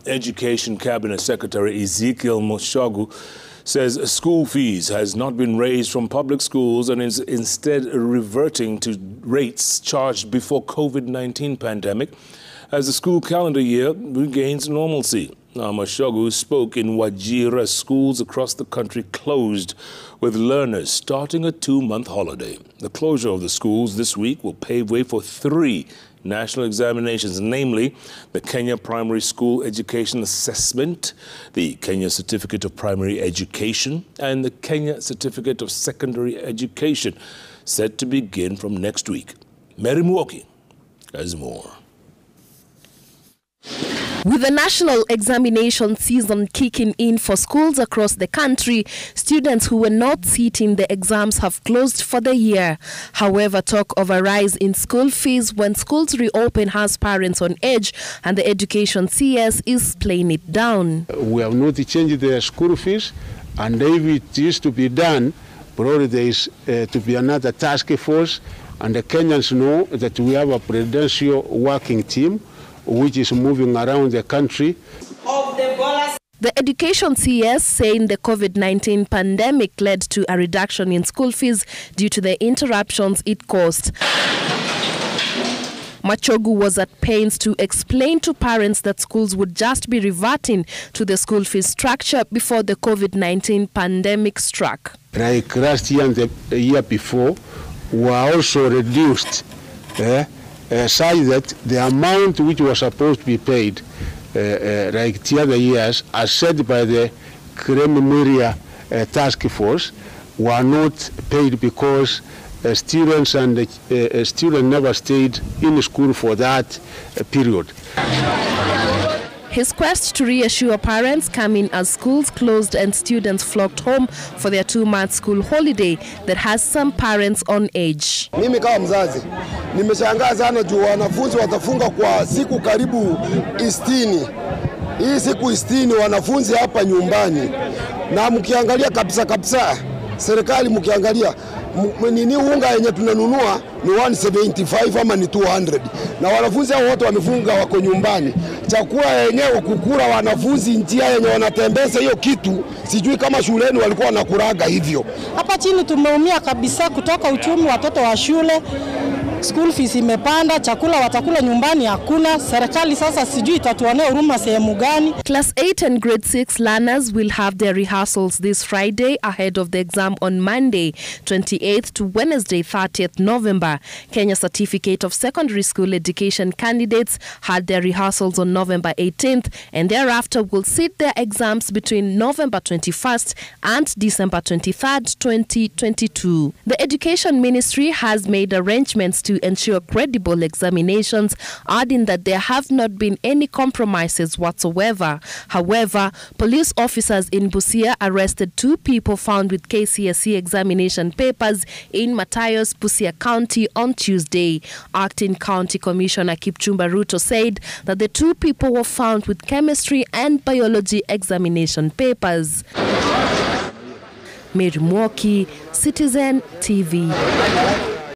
Education Cabinet Secretary Ezekiel Moshogu says school fees has not been raised from public schools and is instead reverting to rates charged before COVID-19 pandemic as the school calendar year regains normalcy. Now, Moshogu spoke in Wajir as schools across the country closed, with learners starting a 2-month holiday. The closure of the schools this week will pave way for 3 national examinations, namely the Kenya Primary School Education Assessment, the Kenya Certificate of Primary Education, and the Kenya Certificate of Secondary Education, set to begin from next week. Mary Mwoki has more. With the national examination season kicking in for schools across the country, students who were not sitting the exams have closed for the year. However, talk of a rise in school fees when schools reopen has parents on edge, and the Education CS is playing it down. We have not changed the school fees, and if it is to be done, probably there is to be another task force, and the Kenyans know that we have a presidential working team which is moving around the country. The Education CS saying the COVID-19 pandemic led to a reduction in school fees due to the interruptions it caused. Moshogu was at pains to explain to parents that schools would just be reverting to the school fees structure before the COVID-19 pandemic struck. Like last year and the year before, were also reduced. Such that the amount which was supposed to be paid, like the other years, as said by the Kremmeria task force, were not paid because students and students never stayed in school for that period. His quest to reassure parents coming as schools closed and students flocked home for their 2-month school holiday that has some parents on edge. Mimi kama mzazi nimeshangaa sana juu wanafunzi watafunga kwa siku karibu 60. Hii siku 60 wanafunzi hapa nyumbani, na mkiangalia kabisa serikali mkiangalia nini unga yenye tunanunua ni 175 ama ni 200, na wanafunzi hao wote wamefunga wako nyumbani. Chakula yenyewe kukula wanafunzi njia yenye wanatembeza hiyo kitu, sijui kama shuleni walikuwa wanakuraga hivyo. Hapa chini tumeumia kabisa kutoka uchumi watoto wa shule. School fees imepanda, chakula watakula nyumbani hakuna. Serikali sasa sijui itatuonea huruma sehemu gani. Class 8 and grade 6 learners will have their rehearsals this Friday ahead of the exam on Monday 28th to Wednesday 30th November. Kenya Certificate of Secondary School Education candidates had their rehearsals on November 18th and thereafter will sit their exams between November 21st and December 23rd, 2022. The Education Ministry has made arrangements to ensure credible examinations, adding that there have not been any compromises whatsoever. However, police officers in Busia arrested 2 people found with KCSE examination papers in Matayos, Busia County on Tuesday. Acting County Commissioner Kipchumba Ruto said that the 2 people were found with chemistry and biology examination papers. Mary Mwoki, Citizen TV.